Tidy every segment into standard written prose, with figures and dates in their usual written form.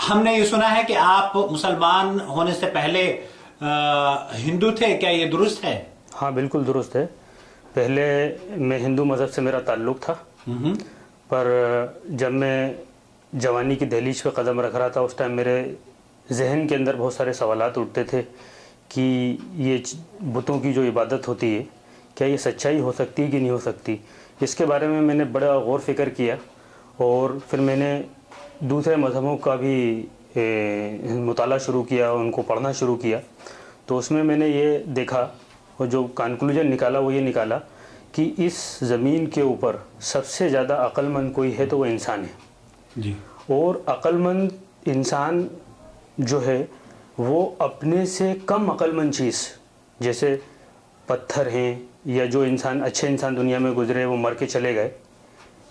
हमने ये सुना है कि आप मुसलमान होने से पहले हिंदू थे, क्या ये दुरुस्त है? हाँ, बिल्कुल दुरुस्त है। पहले मैं हिंदू मज़हब से मेरा ताल्लुक़ था, पर जब मैं जवानी की दहलीज पे कदम रख रहा था उस टाइम मेरे जहन के अंदर बहुत सारे सवालात उठते थे कि ये बुतों की जो इबादत होती है क्या ये सच्चाई हो सकती है कि नहीं हो सकती। इसके बारे में मैंने बड़ा गौर फिक्र किया और फिर मैंने दूसरे मज़हबों का भी मुताला शुरू किया, उनको पढ़ना शुरू किया। तो उसमें मैंने ये देखा और जो कंक्लूजन निकाला वो ये निकाला कि इस ज़मीन के ऊपर सबसे ज़्यादा अक्लमंद कोई है तो वो इंसान है जी। और अक्लमंद इंसान जो है वो अपने से कम अक्लमंद चीज़, जैसे पत्थर हैं या जो इंसान अच्छे इंसान दुनिया में गुजरे वो मर के चले गए,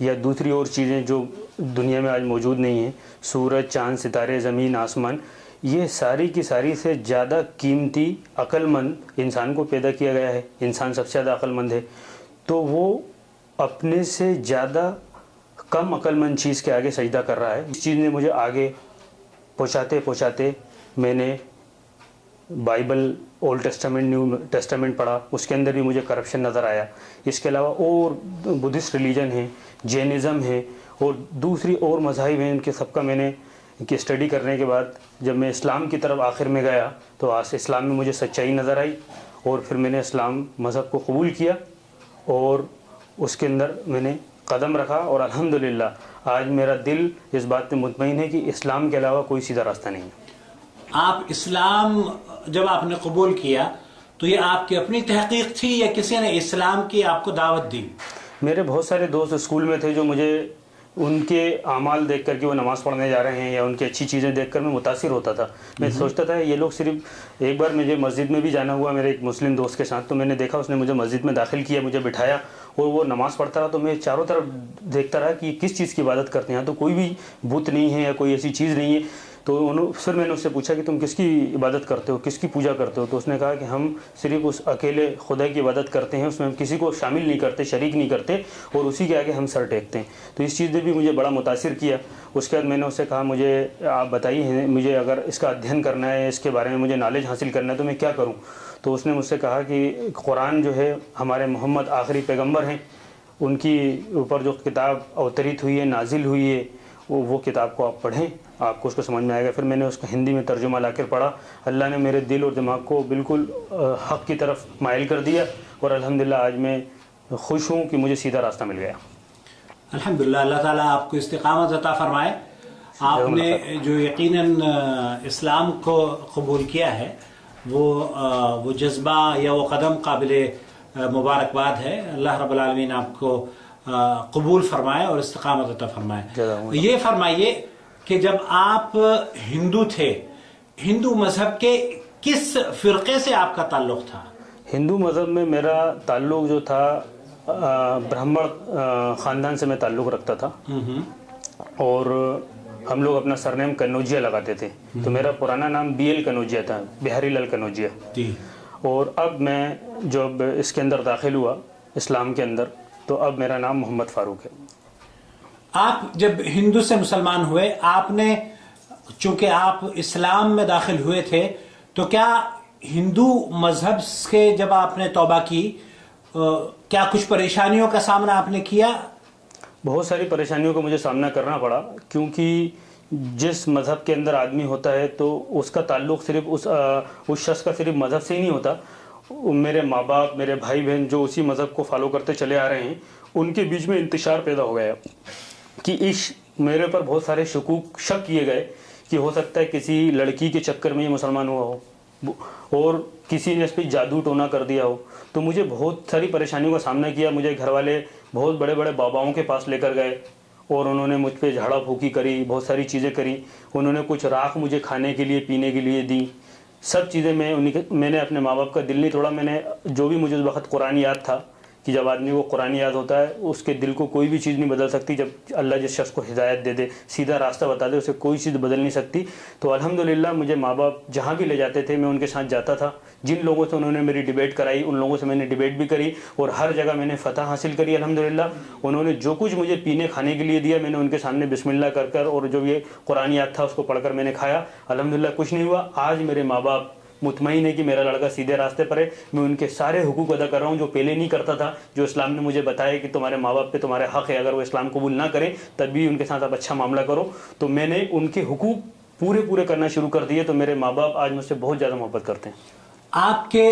या दूसरी और चीज़ें जो दुनिया में आज मौजूद नहीं हैं, सूरज, चाँद, सितारे, ज़मीन, आसमान, ये सारी की सारी से ज़्यादा कीमती अक्लमंद इंसान को पैदा किया गया है। इंसान सबसे ज़्यादा अक्लमंद है, तो वो अपने से ज़्यादा कम अक्लमंद चीज़ के आगे सजदा कर रहा है। इस चीज़ ने मुझे आगे पहुँचाते पहुँचाते मैंने Bible, old testament, new testament पढ़ा, उसके अंदर भी मुझे करप्शन नज़र आया। इसके अलावा और बुद्धिस्ट रिलीजन है, जैनिज़्म है और दूसरी और मज़ाहिब हैं, उनके सबका मैंने की स्टडी करने के बाद जब मैं इस्लाम की तरफ आखिर में गया तो आज इस्लाम में मुझे सच्चाई नज़र आई और फिर मैंने इस्लाम मज़हब को कबूल किया और उसके अंदर मैंने कदम रखा और अल्हम्दुलिल्लाह आज मेरा दिल इस बात पे मुतमईन है कि इस्लाम के अलावा कोई सीधा रास्ता नहीं है। आप इस्लाम जब आपने कबूल किया तो ये आपकी अपनी तहकीक थी या किसी ने इस्लाम की आपको दावत दी? मेरे बहुत सारे दोस्त स्कूल में थे जो मुझे उनके आमाल देख कर के वो नमाज़ पढ़ने जा रहे हैं या उनकी अच्छी चीज़ें देख कर मैं मुतासिर होता था। मैं सोचता था ये लोग सिर्फ, एक बार मुझे मस्जिद में भी जाना हुआ मेरे एक मुस्लिम दोस्त के साथ, तो मैंने देखा उसने मुझे मस्जिद में दाखिल किया, मुझे बिठाया और वो नमाज़ पढ़ता रहा। तो मैं चारों तरफ देखता रहा कि किस चीज़ की इबादत करते हैं, तो कोई भी बुत नहीं है या कोई ऐसी चीज़ नहीं है। तो फिर मैंने उससे पूछा कि तुम किसकी इबादत करते हो, किसकी पूजा करते हो? तो उसने कहा कि हम सिर्फ उस अकेले खुदा की इबादत करते हैं, उसमें हम किसी को शामिल नहीं करते, शरीक नहीं करते और उसी के आगे हम सर टेकते हैं। तो इस चीज़ ने भी मुझे बड़ा मुतासिर किया। उसके बाद मैंने उससे कहा मुझे आप बताइए, मुझे अगर इसका अध्ययन करना है, इसके बारे में मुझे नॉलेज हासिल करना है तो मैं क्या करूँ? तो उसने मुझसे कहा कि कुरान जो है हमारे मोहम्मद आखिरी पैगम्बर हैं, उनकी ऊपर जो किताब अवतरित हुई है, नाजिल हुई है, वो किताब को आप पढ़ें, आपको उसको समझ में आएगा। फिर मैंने उसका हिंदी में तर्जुमा लाकर पढ़ा। अल्लाह ने मेरे दिल और दिमाग को बिल्कुल हक़ की तरफ माइल कर दिया और अल्हम्दुलिल्लाह आज मैं खुश हूँ कि मुझे सीधा रास्ता मिल गया। अल्हम्दुलिल्लाह, अल्लाह ताला आपको इस्तिकामत अता फरमाए। आपने जो यकीनन इस्लाम को कबूल किया है वो जज्बा या वो कदम काबिल मुबारकबाद है। अल्लाह रब्बुल आलमीन आपको कबूल फरमाए और इस्तिकामत अता फरमाए। ये फरमाइए कि जब आप हिंदू थे, हिंदू मजहब के किस फिरके से आपका ताल्लुक था? हिंदू मज़हब में मेरा ताल्लुक जो था ब्राह्मण ख़ानदान से मैं ताल्लुक़ रखता था और हम लोग अपना सरनेम कनौजिया लगाते थे। तो मेरा पुराना नाम BL कनौजिया था, बिहारी लाल कनौजिया। और अब मैं जब इसके अंदर दाखिल हुआ इस्लाम के अंदर तो अब मेरा नाम मोहम्मद फ़ारूक है। आप जब हिंदू से मुसलमान हुए, आपने चूंकि आप इस्लाम में दाखिल हुए थे, तो क्या हिंदू मजहब से जब आपने तौबा की क्या कुछ परेशानियों का सामना आपने किया? बहुत सारी परेशानियों का मुझे सामना करना पड़ा, क्योंकि जिस मज़हब के अंदर आदमी होता है तो उसका ताल्लुक़ सिर्फ उस शख्स का सिर्फ मज़हब से ही नहीं होता। मेरे माँ बाप, मेरे भाई बहन जो उसी मज़हब को फॉलो करते चले आ रहे हैं, उनके बीच में इंतशार पैदा हो गया कि मेरे पर बहुत सारे शक किए गए कि हो सकता है किसी लड़की के चक्कर में ये मुसलमान हुआ हो और किसी ने इस पर जादू टोना कर दिया हो। तो मुझे बहुत सारी परेशानियों का सामना किया। मुझे घर वाले बहुत बड़े बड़े बाबाओं के पास लेकर गए और उन्होंने मुझ पर झाड़ा फूकी करी, बहुत सारी चीज़ें करी। उन्होंने कुछ राख मुझे खाने के लिए, पीने के लिए दी, सब चीज़ें। मैंने अपने माँ बाप का दिल नहीं तोड़ा। मैंने जो भी मुझे उस वक़्त कुरान याद था कि जब आदमी को कुरान याद होता है उसके दिल को कोई भी चीज़ नहीं बदल सकती। जब अल्लाह जिस शख्स को हिदायत दे दे, सीधा रास्ता बता दे, उसे कोई चीज़ बदल नहीं सकती। तो अल्हम्दुलिल्लाह मुझे माँ बाप जहाँ भी ले जाते थे मैं उनके साथ जाता था। जिन लोगों से उन्होंने मेरी डिबेट कराई उन लोगों से मैंने डिबेट भी करी और हर जगह मैंने फ़तह हासिल करी अल्हम्दुलिल्लाह। उन्होंने जो कुछ मुझे पीने खाने के लिए दिया मैंने उनके सामने बिस्मिल्लाह कर कर और जो ये कुरान याद था उसको पढ़कर मैंने खाया। अल्हम्दुलिल्लाह कुछ नहीं हुआ। आज मेरे माँ बाप मुतमईन है कि मेरा लड़का सीधे रास्ते पर है। मैं उनके सारे हुकूक अदा कर रहा हूँ जो पहले नहीं करता था, जो इस्लाम ने मुझे बताया कि तुम्हारे माँ बाप पे तुम्हारे हक़ है, अगर वो इस्लाम कबूल ना करें तब भी उनके साथ आप अच्छा मामला करो। तो मैंने उनके हुकूक पूरे करना शुरू कर दिए। तो मेरे माँ बाप आज मुझसे बहुत ज़्यादा मोहब्बत करते हैं। आपके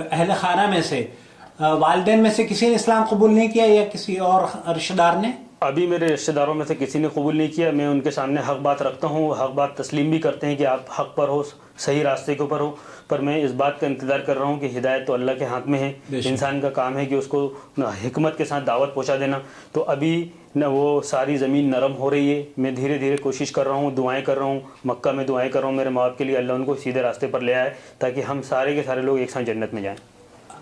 अहल खाना में से वालिदैन में से किसी ने इस्लाम कबूल नहीं किया या किसी और रिश्तेदार ने? अभी मेरे रिश्तेदारों में से किसी ने कबूल नहीं किया। मैं उनके सामने हक बात रखता हूँ, हक बात तस्लीम भी करते हैं कि आप हक पर हो, सही रास्ते के ऊपर हो। पर मैं इस बात का इंतज़ार कर रहा हूँ कि हिदायत तो अल्लाह के हाथ में है। इंसान का काम है कि उसको हिकमत के साथ दावत पहुँचा देना। तो अभी न वो सारी ज़मीन नरम हो रही है। मैं धीरे धीरे कोशिश कर रहा हूँ, दुआएं कर रहा हूँ, मक्का में दुआएं कर रहा हूँ मेरे माँ बाप के लिए, अल्लाह उनको सीधे रास्ते पर ले आए ताकि हम सारे के सारे लोग एक साथ जन्नत में जाएँ।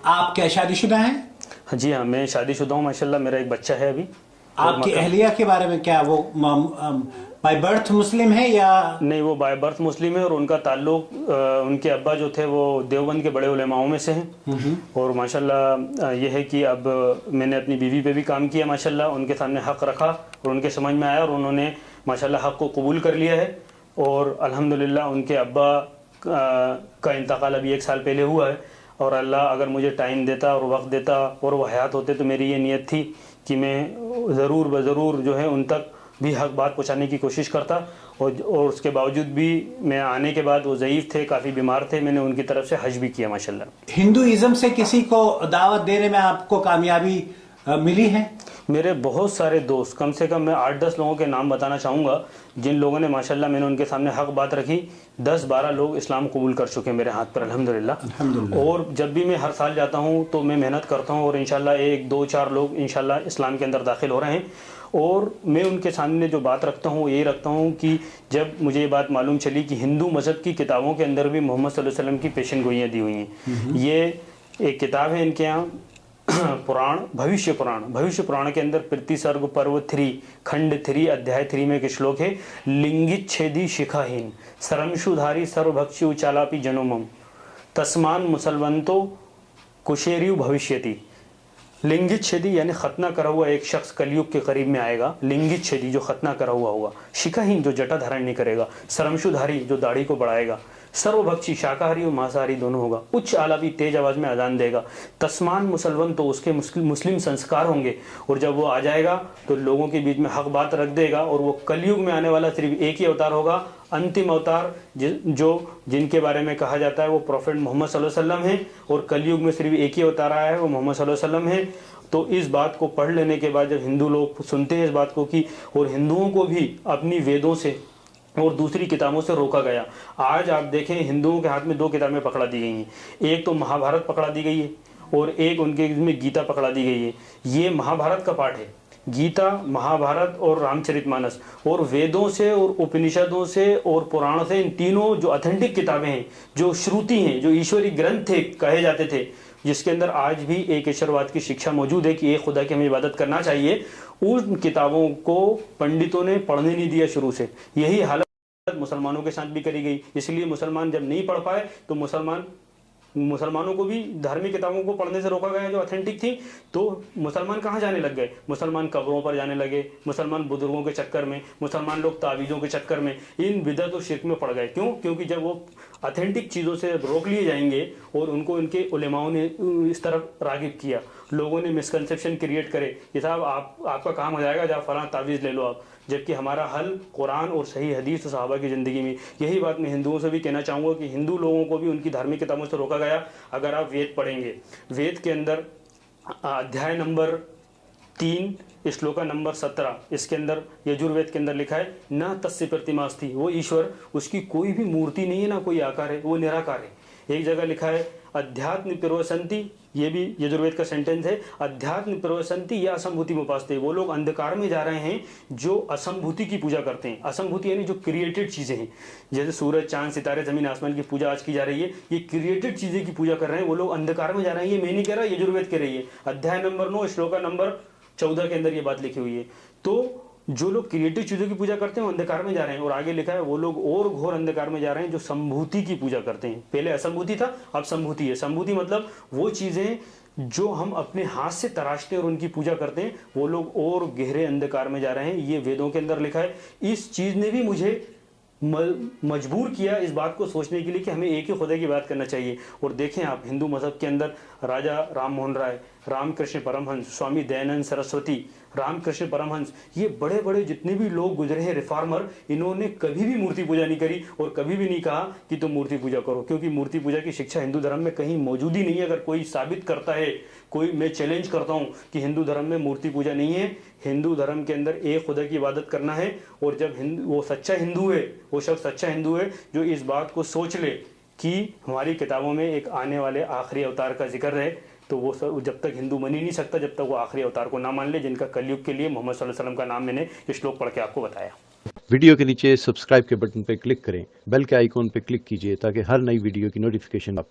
आप क्या शादीशुदा हैं? जी हाँ, मैं शादीशुदा हूँ माशाल्लाह। मेरा एक बच्चा है अभी। आपकी अहलिया के बारे में क्या, वो बाय बर्थ मुस्लिम है या नहीं? वो बाय बर्थ मुस्लिम है और उनका ताल्लुक उनके अब्बा जो थे वो देवबंद के बड़े उलेमाओं में से हैं। और माशाल्लाह ये है कि अब मैंने अपनी बीवी पे भी काम किया माशाल्लाह, उनके सामने हक़ रखा और उनके समझ में आया और उन्होंने माशाल्लाह हक़ को कबूल कर लिया है। और अल्हम्दुलिल्लाह उनके अब्बा का इंतकाल अभी 1 साल पहले हुआ है। और अल्लाह अगर मुझे टाइम देता और वक्त देता और वो हयात होते तो मेरी ये नीयत थी कि मैं ज़रूर जो है उन तक भी हक बात पहुँचाने की कोशिश करता। और उसके बावजूद भी मैं आने के बाद वो ज़ईफ़ थे, काफ़ी बीमार थे, मैंने उनकी तरफ से हज भी किया माशाल्लाह। हिंदुइज़्म से किसी को दावत देने में आपको कामयाबी मिली है? मेरे बहुत सारे दोस्त, कम से कम मैं 8-10 लोगों के नाम बताना चाहूँगा जिन लोगों ने माशाल्लाह मैंने उनके सामने हक बात रखी। 10-12 लोग इस्लाम कबूल कर चुके मेरे हाथ पर अल्हम्दुलिल्लाह। और जब भी मैं हर साल जाता हूँ तो मैं मेहनत करता हूँ और इंशाल्लाह 1-2-4 लोग इंशाल्लाह इस्लाम के अंदर दाखिल हो रहे हैं। और मैं उनके सामने जो बात रखता हूँ यही रखता हूँ कि जब मुझे ये बात मालूम चली कि हिंदू मज़हब की किताबों के अंदर भी मोहम्मद सल्लल्लाहु अलैहि वसल्लम की पेशन गोइयाँ दी हुई हैं। ये एक किताब है इनके यहाँ पुराण, भविष्य पुराण के अंदर प्रति सर्ग पर्व 3 खंड 3 अध्याय 3 में एक श्लोक है, लिंगित छेदी शिखाहीन सरमशुधारी सर्वभक्षी उचालापी जनोमम तस्मान मुसलवंतो कुशेरियु भविष्यति। लिंगित छेदी यानी खतना करा हुआ एक शख्स कलयुग के करीब में आएगा। लिंगित छेदी जो खतना करा हुआ होगा, शिखाहीन जो जटा धारण नहीं करेगा, सरमशुधारी जो दाढ़ी को बढ़ाएगा, सर्वभक्षी शाकाहारी और मांसाहारी दोनों होगा, उच्च आलापी तेज आवाज में अजान देगा, तस्मान मुसलमान तो उसके मुस्लिम संस्कार होंगे। और जब वो आ जाएगा तो लोगों के बीच में हक बात रख देगा। और वो कलयुग में आने वाला सिर्फ एक ही अवतार होगा, अंतिम अवतार जिनके बारे में कहा जाता है वो प्रॉफेट मोहम्मद सल्लल्लाहु अलैहि वसल्लम है। और कलयुग में सिर्फ एक ही अवतार आया है, वो मोहम्मद सल्लल्लाहु अलैहि वसल्लम है। तो इस बात को पढ़ लेने के बाद जब हिंदू लोग सुनते हैं इस बात को कि, और हिंदुओं को भी अपनी वेदों से और दूसरी किताबों से रोका गया। आज आप देखें हिंदुओं के हाथ में 2 किताबें पकड़ा दी गई हैं, एक तो महाभारत पकड़ा दी गई है और एक उनके में गीता पकड़ा दी गई है। ये महाभारत का पाठ है, गीता, महाभारत और रामचरितमानस। और वेदों से और उपनिषदों से और पुराण से, इन तीनों जो ऑथेंटिक किताबें हैं, जो श्रुति हैं, जो ईश्वरी ग्रंथ थे कहे जाते थे, जिसके अंदर आज भी एक ईश्वरवाद की शिक्षा मौजूद है कि एक खुदा की हमें इबादत करना चाहिए, उन किताबों को पंडितों ने पढ़ने नहीं दिया शुरू से। यही हालत मुसलमानों के साथ भी करी गई। इसलिए मुसलमान जब नहीं पढ़ पाए तो मुसलमानों को भी धार्मिक किताबों को पढ़ने से रोका गया जो ऑथेंटिक थी। तो मुसलमान कहाँ जाने लग गए? मुसलमान कब्रों पर जाने लगे, मुसलमान बुजुर्गों के चक्कर में, मुसलमान लोग तावीज़ों के चक्कर में, इन बिदअत और शिर्क में पड़ गए। क्यों? क्योंकि जब वो ऑथेंटिक चीज़ों से रोक लिए जाएंगे और उनको इनके उलेमाओं ने इस तरफ रागिब किया, लोगों ने मिसकंसेप्शन क्रिएट करे कि साहब आपका काम हो जाएगा, जब फलां तावीज़ ले लो आप, जबकि हमारा हल कुरान और सही हदीस और सहाबा की ज़िंदगी में। यही बात मैं हिंदुओं से भी कहना चाहूँगा कि हिंदू लोगों को भी उनकी धार्मिक किताबों से रोका गया। अगर आप वेद पढ़ेंगे, वेद के अंदर अध्याय नंबर 3 श्लोका नंबर 17, इसके अंदर यजुर्वेद के अंदर लिखा है, न तस्य प्रतिमास्ति, वो ईश्वर, उसकी कोई भी मूर्ति नहीं है, ना कोई आकार है, वो निराकार है। एक जगह लिखा है अध्यात्म प्रवसंति, ये भी यजुर्वेद का सेंटेंस है, अध्यात्म प्रवसंति या असंभूति में उपासते, वो लोग अंधकार में जा रहे हैं जो असंभूति की पूजा करते हैं। असंभूति यानी जो क्रिएटेड चीजें हैं, जैसे सूरज चांद सितारे जमीन आसमान की पूजा आज की जा रही है, ये क्रिएटेड चीजें की पूजा कर रहे हैं, वो लोग अंधकार में जा रहे हैं। ये मैं नहीं कह रहा, यजुर्वेद कह रही है, अध्याय नंबर 9 श्लोका नंबर 14 के अंदर ये बात लिखी हुई है। तो जो लोग क्रिएटिव चीजों की पूजा करते हैं वो अंधकार में जा रहे हैं, और आगे लिखा है वो लोग और घोर अंधकार में जा रहे हैं जो संभूति की पूजा करते हैं। पहले असंभूति था, अब संभूति है। संभूति मतलब वो चीजें जो हम अपने हाथ से तराशते हैं और उनकी पूजा करते हैं, वो लोग और गहरे अंधकार में जा रहे हैं। ये वेदों के अंदर लिखा है। इस चीज ने भी मुझे मजबूर किया इस बात को सोचने के लिए कि हमें एक ही खुदा की बात करना चाहिए। और देखें आप, हिंदू मजहब के अंदर राजा राम मोहन राय, रामकृष्ण परमहंस, स्वामी दयानंद सरस्वती, रामकृष्ण परमहंस, ये बड़े बड़े जितने भी लोग गुजरे हैं रिफॉर्मर, इन्होंने कभी भी मूर्ति पूजा नहीं करी और कभी भी नहीं कहा कि तुम मूर्ति पूजा करो, क्योंकि मूर्ति पूजा की शिक्षा हिंदू धर्म में कहीं मौजूद ही नहीं है। अगर कोई साबित करता है, कोई, मैं चैलेंज करता हूं कि हिंदू धर्म में मूर्ति पूजा नहीं है। हिंदू धर्म के अंदर एक खुदा की इबादत करना है, और जब वो सच्चा हिंदू है, वो शख्स सच्चा हिंदू है जो इस बात को सोच ले कि हमारी किताबों में एक आने वाले आखिरी अवतार का जिक्र है, तो वो जब तक हिंदू बन ही नहीं सकता जब तक वो आखिरी अवतार को ना मान ले, जिनका कलयुग के लिए मोहम्मद सल्लल्लाहु अलैहि वसल्लम का नाम मैंने ये श्लोक पढ़ के आपको बताया। वीडियो के नीचे सब्सक्राइब के बटन पर क्लिक करें, बेल के आइकॉन पर क्लिक कीजिए ताकि हर नई वीडियो की नोटिफिकेशन आपको